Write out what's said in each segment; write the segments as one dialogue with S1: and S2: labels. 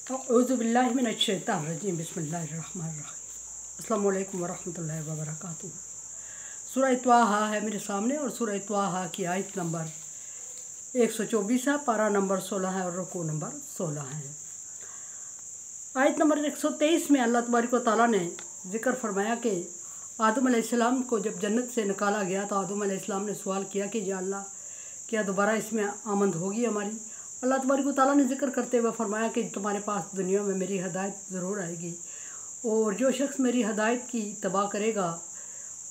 S1: औज़ुबिल्लाहिमिनश्शैतानिर्रजीम बिस्मिल्लाहिर्रहमानिर्रहीम अस्सलामु अलैकुम वरहमतुल्लाहि वबरकातुहू। सूरह त्वाहा है मेरे सामने और सूरह त्वाहा की आयत नंबर 124 है, पारा नंबर 16 है और रुकू नंबर 16 है। आयत नंबर 123 में अल्लाह तबारक व तआला ने ज़िक्र फरमाया कि आदम अलैहिस्सलाम को जब जन्नत से निकाला गया तो आदम अलैहिस्सलाम ने सवाल किया कि या अल्लाह, क्या दोबारा इसमें आमद होगी हमारी। अल्लाह तबारक व तआला ने ज़िक्र करते हुए फरमाया कि तुम्हारे पास दुनिया में मेरी हदायत ज़रूर आएगी और जो शख्स मेरी हदायत की तबाह करेगा,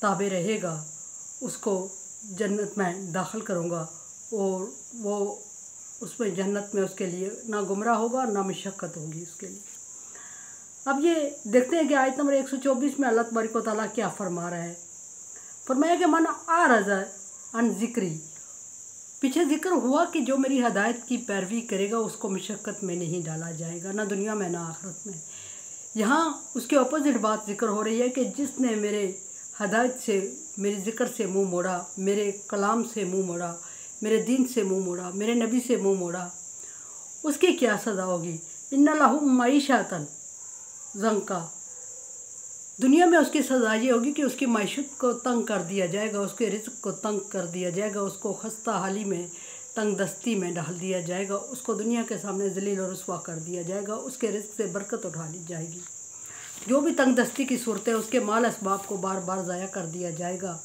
S1: ताबे रहेगा, उसको जन्नत में दाखिल करूँगा और वो उसमें जन्नत में उसके लिए ना गुमराह होगा ना मशक्क़त होगी उसके लिए। अब ये देखते हैं कि आयत नंबर 124 में अल्लाह तबारक व तआला क्या फरमा रहा है। फरमाया कि मन आरज़ अन ज़िक्री, पीछे जिक्र हुआ कि जो मेरी हदायत की पैरवी करेगा उसको मशक्क़त में नहीं डाला जाएगा, ना दुनिया में ना आखिरत में। यहाँ उसके अपोजिट बात जिक्र हो रही है कि जिसने मेरे हदायत से, मेरे ज़िक्र से मुँह मोड़ा, मेरे कलाम से मुँह मोड़ा, मेरे दीन से मुँह मोड़ा, मेरे नबी से मुँह मोड़ा, उसकी क्या सज़ा होगी। इन्ना लहू मईशतन ज़ंका, दुनिया में उसकी सज़ा ये होगी कि उसकी मायशत को तंग कर दिया जाएगा, उसके रिज़्क़ को तंग कर दिया जाएगा, उसको खस्ता हाली में, तंग दस्ती में डाल दिया जाएगा, उसको दुनिया के सामने ज़लील और रुस्वा कर दिया जाएगा, उसके रिज़्क़ से बरकत उठा ली जाएगी। जो भी तंग दस्ती की सूरत है उसके माल असबाब को बार बार ज़ाया कर दिया जाएगा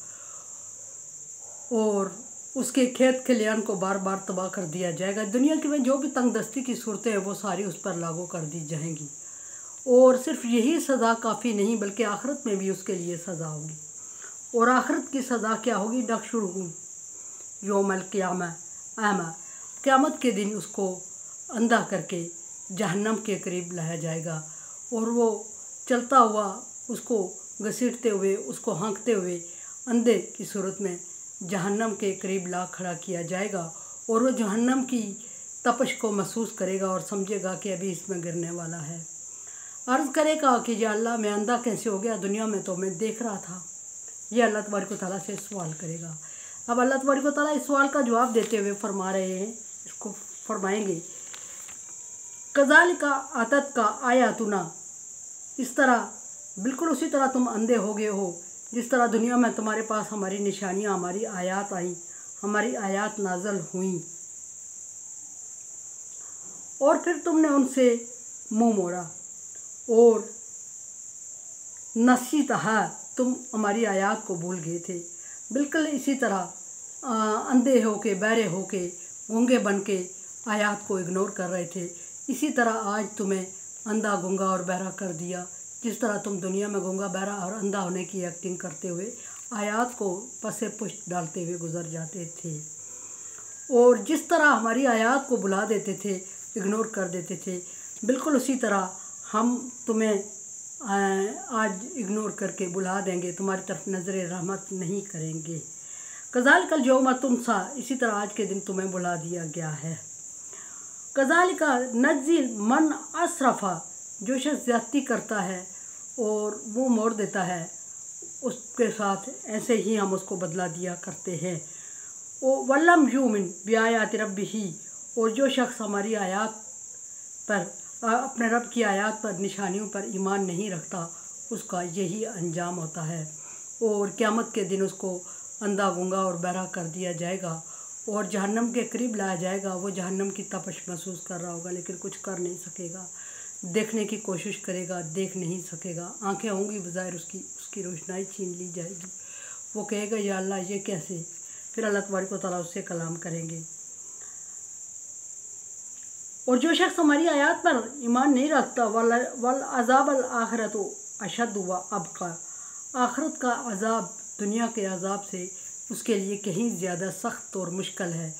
S1: और उसके खेत खलियान को बार बार तबाह कर दिया जाएगा। दुनिया की में जो भी तंग दस्ती की सूरतें हैं वो सारी उस पर लागू कर दी जाएंगी और सिर्फ यही सज़ा काफ़ी नहीं बल्कि आखिरत में भी उसके लिए सज़ा होगी। और आखिरत की सज़ा क्या होगी। नहशुरुहु यौमल क़ियामा अमा, क़यामत के दिन उसको अंधा करके जहन्नम के करीब लाया जाएगा और वो चलता हुआ, उसको घसीटते हुए, उसको हाँकते हुए अंधे की सूरत में जहन्नम के करीब ला खड़ा किया जाएगा और वो जहन्नम की तपश को महसूस करेगा और समझेगा कि अभी इसमें गिरने वाला है। अर्ज़ करेगा कि या अल्लाह, मैं अंधा कैसे हो गया, दुनिया में तो मैं देख रहा था। ये अल्लाह तबारक व तआला से सवाल करेगा। अब अल्लाह तबारक व तआला इस सवाल का जवाब देते हुए फरमा रहे हैं, इसको फरमाएंगे कज़ालिका आतत का आयातुना, इस तरह बिल्कुल उसी तरह तुम अंधे हो गए हो जिस तरह दुनिया में तुम्हारे पास हमारी निशानियाँ, हमारी आयात आई, हमारी आयात नाज़ल हुई और फिर तुमने उनसे मुँह मोड़ा और नसीतहा, तुम हमारी आयात को भूल गए थे। बिल्कुल इसी तरह अंधे होके, बहरे होके, गूंगे बन के आयात को इग्नोर कर रहे थे। इसी तरह आज तुम्हें अंधा, गूंगा और बहरा कर दिया। जिस तरह तुम दुनिया में गूंगा, बहरा और अंधा होने की एक्टिंग करते हुए आयात को पसे पुष्ट डालते हुए गुजर जाते थे और जिस तरह हमारी आयात को बुला देते थे, इग्नोर कर देते थे, बिल्कुल उसी तरह हम तुम्हें आज इग्नोर करके बुला देंगे, तुम्हारी तरफ नज़र रहमत नहीं करेंगे। कज़ालिकल यौमा तुमसा, इसी तरह आज के दिन तुम्हें बुला दिया गया है। कज़ालिका नज़्ज़िल मन असरफ़ा, जो शख्स ज़्यादती करता है और मुँह मोड़ देता है उसके साथ ऐसे ही हम उसको बदला दिया करते हैं। ओ वल्लम युमिन बिआयाति रब्बिही, और जो शख्स हमारी आयात पर, अपने रब की आयात पर, निशानियों पर ईमान नहीं रखता, उसका यही अंजाम होता है और क़यामत के दिन उसको अंधा, गूंगा और बहरा कर दिया जाएगा और जहन्नम के करीब लाया जाएगा। वो जहन्नम की तपश महसूस कर रहा होगा लेकिन कुछ कर नहीं सकेगा, देखने की कोशिश करेगा, देख नहीं सकेगा, आंखें होंगी बज़ाहिर उसकी रोशनाई छीन ली जाएगी। वो कहेगा या अल्लाह, ये कैसे। फिर अल्लाह तबारक व तआला उससे कलाम करेंगे। और जो शख्स हमारी आयत पर ईमान नहीं रखता, वल अज़ाब अल आखिरत अशद व अबका, आखिरत का अज़ाब दुनिया के अज़ाब से उसके लिए कहीं ज़्यादा सख्त और मुश्किल है।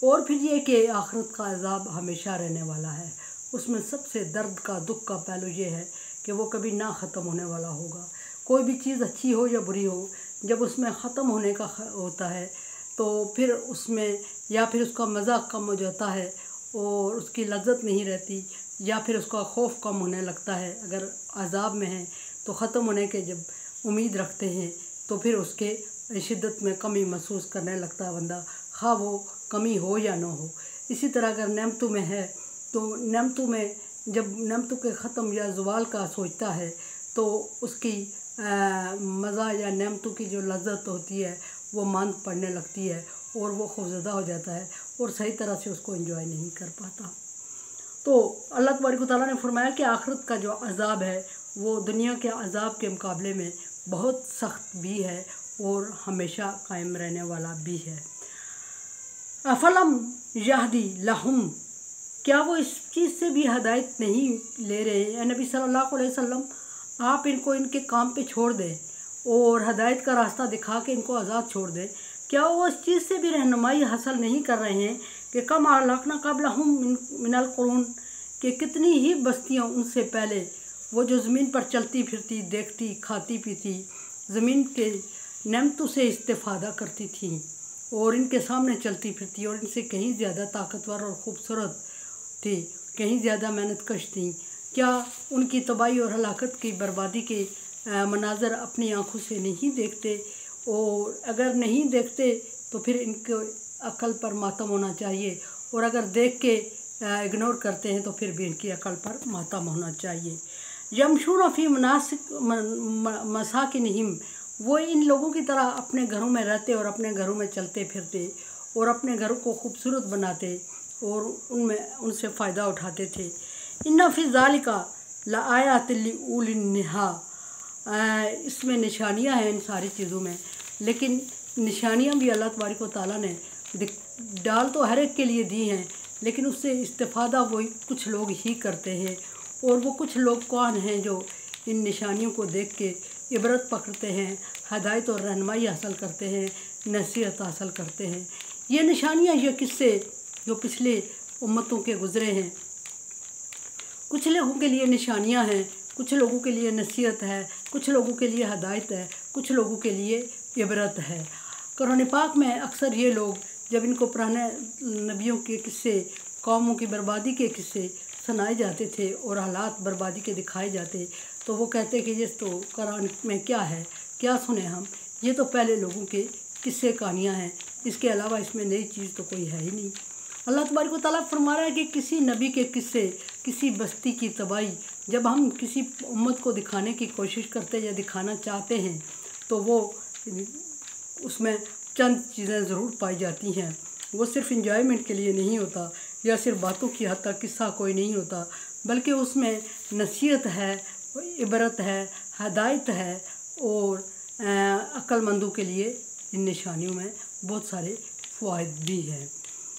S1: और फिर ये कि आखिरत का अज़ाब हमेशा रहने वाला है। उसमें सबसे दर्द का, दुख का पहलू ये है कि वो कभी ना ख़त्म होने वाला होगा। कोई भी चीज़ अच्छी हो या बुरी हो, जब उसमें ख़त्म होने का होता है तो फिर उसमें या फिर उसका मज़ा कम हो जाता है और उसकी लज्जत नहीं रहती, या फिर उसका खौफ कम होने लगता है। अगर अज़ाब में है तो ख़त्म होने के जब उम्मीद रखते हैं तो फिर उसके शिद्दत में कमी महसूस करने लगता है बंदा, खा वो कमी हो या ना हो। इसी तरह अगर नेमतों में है तो नेमतों में جب نعمتوں کے ختم یا زوال کا سوچتا ہے تو اس کی مزہ یا نعمتوں کی جو لذت ہوتی ہے وہ ماند پڑنے لگتی ہے اور وہ خوفزدہ ہو جاتا ہے اور صحیح طرح سے اس کو انجوائے نہیں کر پاتا۔ تو اللہ تبارک و تعالیٰ نے فرمایا کہ آخرت کا جو عذاب ہے وہ دنیا کے عذاب کے مقابلے میں بہت سخت بھی ہے اور ہمیشہ قائم رہنے والا بھی ہے۔ افلم یہدی لہم، کیا وہ اس چیز سے بھی ہدایت نہیں لے رہے ہیں؟ اے نبی صلی اللہ علیہ وسلم، آپ ان کو ان کے کام پہ چھوڑ دیں اور ہدایت کا راستہ دکھا کے ان کو آزاد چھوڑ دیں۔ کیا وہ اس چیز سے بھی رہنمائی حاصل نہیں کر رہے ہیں کہ کم اہلکنا قبلہم من القرون، کہ کتنی ہی بستیاں ان سے پہلے وہ جو زمین پر چلتی پھرتی، دیکھتی، کھاتی پیتی، زمین کے نعمتوں سے استفادہ کرتی تھیں اور ان کے سامنے چلتی پھرتی اور ان سے کہیں زیادہ طاقتور اور خوبصورت تھی، کہیں زیادہ محنت کش تھیں، کیا ان کی تباہی اور ہلاکت کی بربادی کے مناظر اپنی آنکھوں سے نہیں دیکھتے؟ اور اگر نہیں دیکھتے تو پھر ان کو عقل پر ماتم ہونا چاہیے، اور اگر دیکھ کے اگنور کرتے ہیں تو پھر بھی ان کی عقل پر ماتم ہونا چاہیے۔ یمشون فی مساکنہم، وہ ان لوگوں کی طرح اپنے گھروں میں رہتے اور اپنے گھروں میں چلتے پھرتے اور اپنے گھروں کو خوبصورت بناتے اور ان سے فائدہ اٹھاتے تھے۔ ان فی ذالک لآیات لأولی النہی، اس میں نشانیاں ہیں ان ساری چیزوں میں، لیکن نشانیاں بھی اللہ تبارک و تعالیٰ نے ڈال تو ہر ایک کے لیے دی ہیں، لیکن اس سے استفادہ وہی کچھ لوگ ہی کرتے ہیں۔ اور وہ کچھ لوگ کون ہیں جو ان نشانیوں کو دیکھ کے عبرت پکڑتے ہیں، ہدایت اور رہنمائی حاصل کرتے ہیں، نصیحت حاصل کرتے ہیں۔ یہ نشانیاں، یہ قصے جو پچھلے امتوں کے گزرے ہیں، کچھ لوگوں کے لیے نشانیاں ہیں، کچھ لوگوں کے لیے نصیحت ہے، کچھ لوگوں کے لیے ہدایت ہے، کچھ لوگوں کے لیے عبرت ہے۔ قرآن پاک میں اکثر یہ لوگ جب ان کو پرانے نبیوں کے قصے، قوموں کی بربادی کے قصے سنائے جاتے تھے اور حالات بربادی کے دکھائے جاتے تو وہ کہتے کہ یہ تو قرآن میں کیا ہے، کیا سنیں ہم، یہ تو پہلے لوگوں کے قصے کہانیاں ہیں، اس کے علاوہ اس میں نئی چیز تو کوئی ہے ہی نہیں۔ اللہ تبارک و تعالیٰ فرما رہا ہے کہ کسی نبی کے قصے، کسی بستی کی تباہی جب ہم کسی امت کو دکھانے کی کوشش کرتے یا دکھانا چاہتے ہیں تو وہ اس میں چند چیزیں ضرور پائی جاتی ہیں۔ وہ صرف انجوائمنٹ کے لیے نہیں ہوتا یا صرف باتوں کی حد تک قصہ کوئی نہیں ہوتا، بلکہ اس میں نصیحت ہے، عبرت ہے، ہدایت ہے، اور عقل مندوں کے لیے ان نشانیوں میں بہت سارے فوائد بھی ہیں۔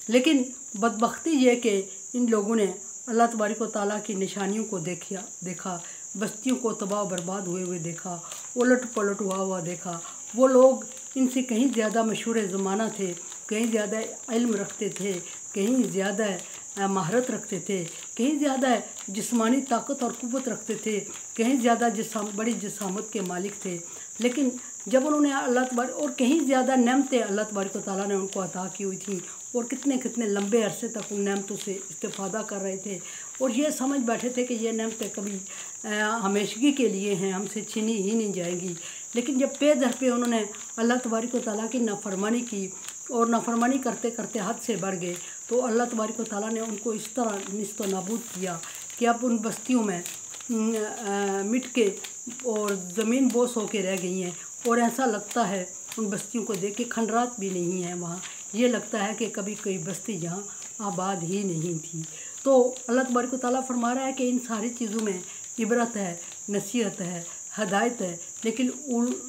S1: لیکن بدبختی یہ کہ ان لوگوں نے اللہ تبارک و تعالیٰ کی نشانیوں کو دیکھا، بستیوں کو تباہ و برباد ہوئے دیکھا، الٹ پلٹ ہوا دیکھا۔ وہ لوگ ان سے کہیں زیادہ مشہور زمانہ تھے، کہیں زیادہ علم رکھتے تھے، کہیں زیادہ مہارت رکھتے تھے، کہیں زیادہ جسمانی طاقت اور قوت رکھتے تھے، کہیں زیادہ بڑی جسامت کے مالک تھے، لیکن جب انہوں نے اللہ تبارک اور کہیں زیادہ نعمتیں اللہ تبارک و تعالیٰ نے ان کو عطا کی ہوئی تھیں اور کتنے لمبے عرصے تک ان نعمتوں سے استفادہ کر رہے تھے اور یہ سمجھ بیٹھے تھے کہ یہ نعمتیں کبھی ہمیشگی کے لیے ہیں، ہم سے چھینی ہی نہیں جائیں گی۔ لیکن جب پے در پہ انہوں نے اللہ تبارک و تعالیٰ کی نافرمانی کی اور نافرمانی کرتے کرتے حد سے بڑھ گئے تو اللہ تبارک و تعالیٰ نے ان کو اس طرح نیست و نابود کیا کہ اب ان بستیوں میں مٹ کے اور زمین بوس ہو کے رہ گئی ہیں، اور ایسا لگتا ہے ان بستیوں کو دیکھ کے کھنڈرات بھی نہیں ہیں وہاں، یہ لگتا ہے کہ کبھی کوئی بستی یہاں آباد ہی نہیں تھی۔ تو اللہ تبارک و تعالیٰ فرما رہا ہے کہ ان ساری چیزوں میں عبرت ہے، نصیحت ہے، ہدایت ہے، لیکن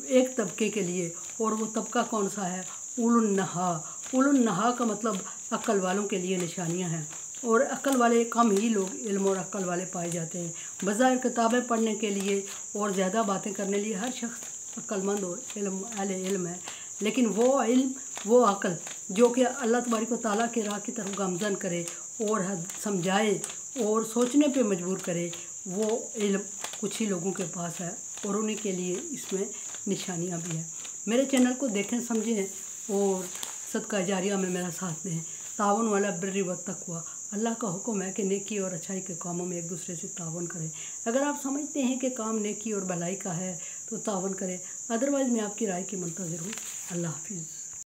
S1: ایک طبقے کے لیے، اور وہ طبقہ کون سا ہے؟ اولو النہا۔ اولو النہا کا مطلب عقل والوں کے لیے نشانیاں ہیں، اور عقل والے کم ہی لوگ علم اور عقل والے پائے جاتے ہیں۔ بظاہر کتابیں پڑھنے کے لیے اور زیادہ باتیں کرنے لیے ہر شخص عقل مند اور اہل علم ہے، لیکن وہ علم، وہ عقل جو کہ اللہ تبارک و تعالیٰ کے راہ کی طرف گامزن کرے اور سمجھائے اور سوچنے پہ مجبور کرے، وہ علم کچھ ہی لوگوں کے پاس ہے اور انہیں کے لیے اس میں نشانیاں بھی ہیں۔ میرے چینل کو دیکھیں، سمجھیں اور صدقہ جاریہ میں میرا ساتھ دیں۔ تعاون علی البر والتقوی، اللہ کا حکم ہے کہ نیکی اور اچھائی کے کاموں میں ایک دوسرے سے تعاون کریں۔ اگر آپ سمجھتے ہیں کہ کام نیکی اور بھلائی کا ہے تو تعاون کریں، ادروائز میں آپ کی رائے کی منتظر ہوں۔ اللہ حافظ۔